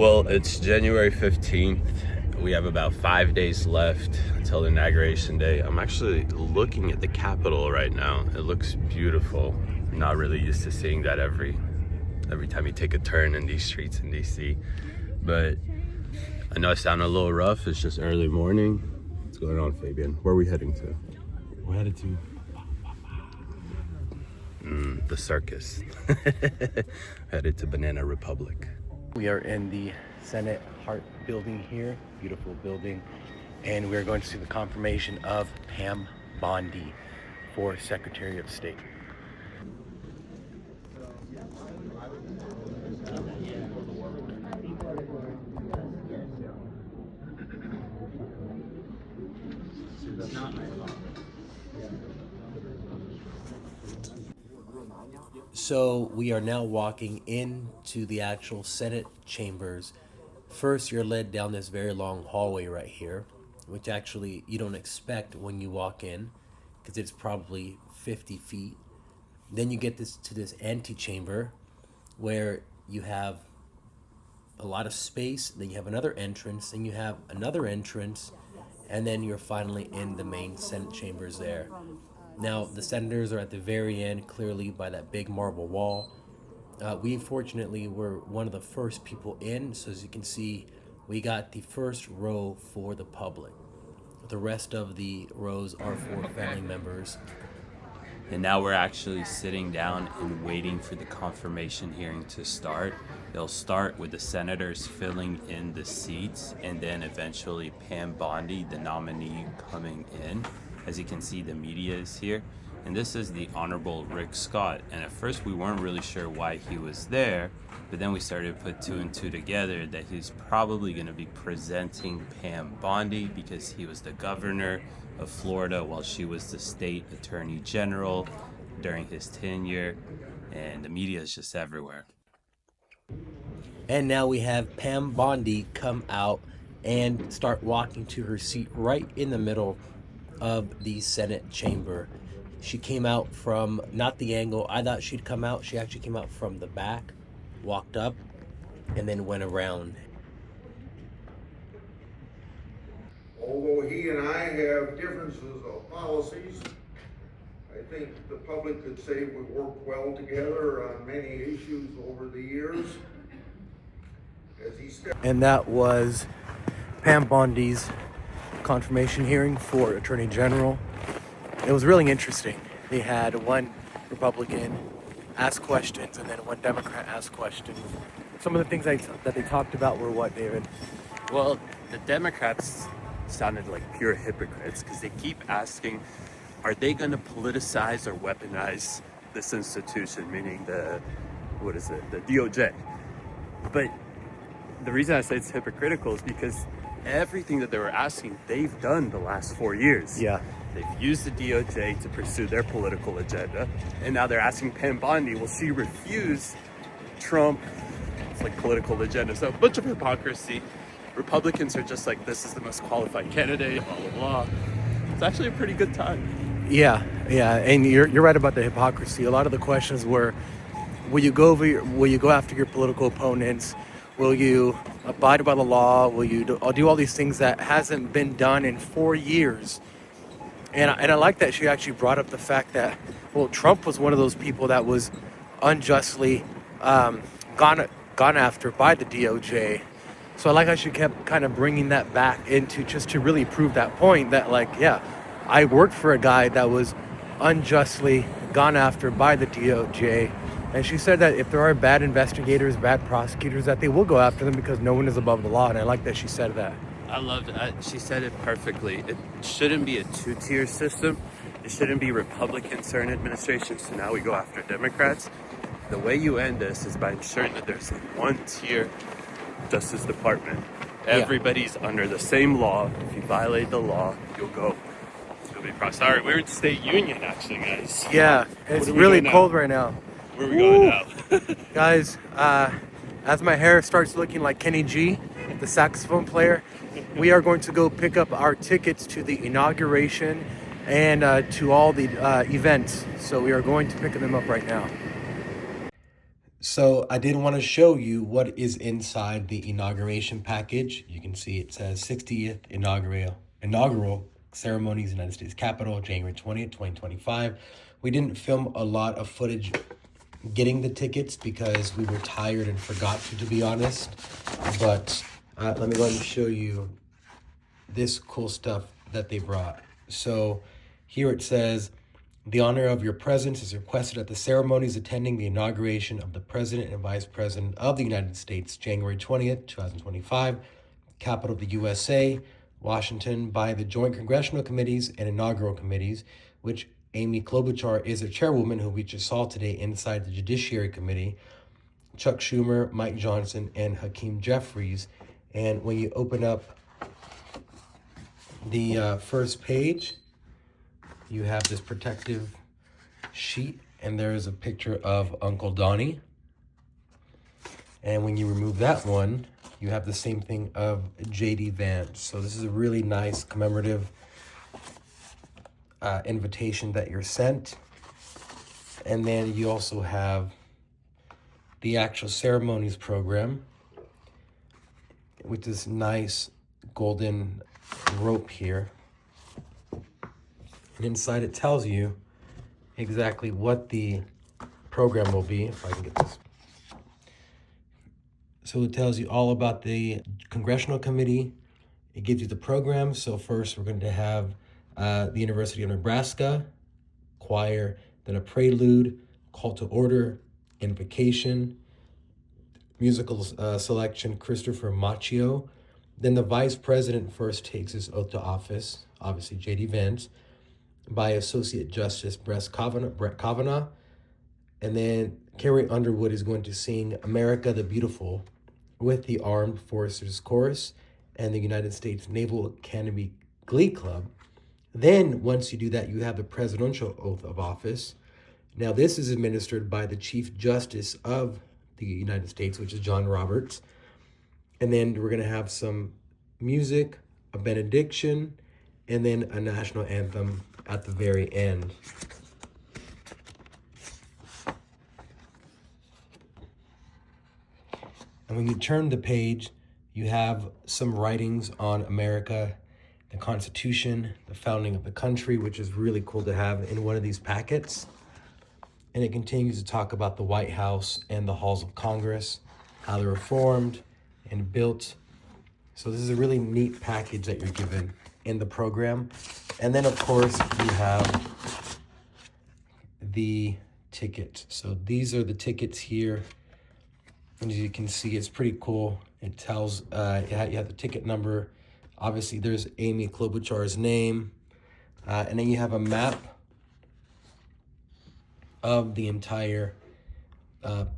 Well, it's January 15th. We have about 5 days left until Inauguration Day. I'm actually looking at the Capitol right now. It looks beautiful. I'm not really used to seeing that every time you take a turn in these streets in D.C. But I know I sound a little rough. It's just early morning. What's going on, Fabian? Where are we heading to? We're headed to the circus. Headed to Banana Republic. We are in the Senate Hart building here, beautiful building, and we're going to see the confirmation of Pam Bondi for Secretary of State. So we are now walking into the actual Senate chambers. First, you're led down this very long hallway right here, which actually you don't expect when you walk in because it's probably 50 feet. Then you get to this antechamber where you have a lot of space. Then you have another entrance. Then you have another entrance. And then you're finally in the main Senate chambers there. Now, the senators are at the very end, clearly by that big marble wall. We fortunately were one of the first people in, so as you can see, we got the first row for the public. The rest of the rows are for family members. And now we're actually sitting down and waiting for the confirmation hearing to start. They'll start with the senators filling in the seats, and then eventually Pam Bondi, the nominee, coming in. As you can see, the media is here. And this is the Honorable Rick Scott. And at first we weren't really sure why he was there, but then we started to put two and two together that he's probably going to be presenting Pam Bondi because he was the governor of Florida while she was the state attorney general during his tenure. And the media is just everywhere. And now we have Pam Bondi come out and start walking to her seat right in the middle of the Senate chamber. She came out from not the angle I thought she'd come out. She actually came out from the back, walked up, and then went around. Although he and I have differences of policies, I think the public could say we work well together on many issues over the years. And that was Pam Bondi's confirmation hearing for Attorney General. It was really interesting. They had one Republican ask questions and then one Democrat ask questions. Some of the things that they talked about were what, David? Well, the Democrats sounded like pure hypocrites because they keep asking, are they going to politicize or weaponize this institution, meaning the DOJ? But the reason I say it's hypocritical is because everything that they were asking, they've done the last 4 years. Yeah. They've used the DOJ to pursue their political agenda, and now they're asking Pam Bondi, will she refuse Trump? It's like political agenda. So a bunch of hypocrisy. Republicans are just like, this is the most qualified candidate, blah, blah, blah. It's actually a pretty good time. Yeah, and you're right about the hypocrisy. A lot of the questions were, will you go after your political opponents? Will you abide by the law? Will you do all these things that hasn't been done in 4 years? And I like that she actually brought up the fact that, well, Trump was one of those people that was unjustly gone after by the DOJ. So I like how she kept kind of bringing that back into just to really prove that point that, like, yeah, I worked for a guy that was unjustly gone after by the DOJ. And she said that if there are bad investigators, bad prosecutors, that they will go after them because no one is above the law. And I like that she said that. I loved it. She said it perfectly. It shouldn't be a two-tier system. It shouldn't be Republicans or an administration, so now we go after Democrats. The way you end this is by ensuring that there's one tier Justice Department. Everybody's under the same law. If you violate the law, you'll be processed. All right, we're at State Union, actually, guys. Yeah, it's really cold right now. Where are we going now? Guys, as my hair starts looking like Kenny G, the saxophone player, we are going to go pick up our tickets to the inauguration and to all the events. So we are going to pick them up right now. So I did want to show you what is inside the inauguration package. You can see it says 60th inaugural ceremonies, United States Capitol, January 20th, 2025. We didn't film a lot of footage getting the tickets because we were tired and forgot to be honest. But let me go ahead and show you this cool stuff that they brought. So here it says, the honor of your presence is requested at the ceremonies attending the inauguration of the President and Vice President of the United States, January 20th, 2025, Capitol of the USA, Washington, by the Joint Congressional Committees and Inaugural Committees, which Amy Klobuchar is the chairwoman, who we just saw today inside the Judiciary Committee, Chuck Schumer, Mike Johnson, and Hakeem Jeffries. And when you open up the first page, you have this protective sheet, and there is a picture of Uncle Donnie. And when you remove that one, you have the same thing of J.D. Vance. So this is a really nice commemorative invitation that you're sent. And then you also have the actual ceremonies program with this nice golden rope here. And inside it tells you exactly what the program will be, if I can get this. So it tells you all about the Congressional Committee. It gives you the program. So first we're going to have the University of Nebraska, choir, then a prelude, call to order, invocation, musical selection, Christopher Machio. Then the Vice President first takes his oath to office, obviously J.D. Vance, by Associate Justice Brett Kavanaugh. And then Carrie Underwood is going to sing America the Beautiful with the Armed Forces Chorus and the United States Naval Academy Glee Club. Then once you do that, you have the presidential oath of office. Now this is administered by the Chief Justice of the United States, which is John Roberts. And then we're going to have some music, a benediction, and then a national anthem at the very end. And when you turn the page, you have some writings on America, the Constitution, the founding of the country, which is really cool to have in one of these packets. And it continues to talk about the White House and the halls of Congress, how they were formed and built. So this is a really neat package that you're given in the program. And then of course you have the ticket. So these are the tickets here. And as you can see, it's pretty cool. It tells, you have the ticket number. Obviously there's Amy Klobuchar's name. And then you have a map of the entire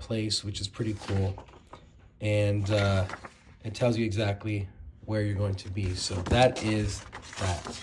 place, which is pretty cool. And it tells you exactly where you're going to be. So that is that.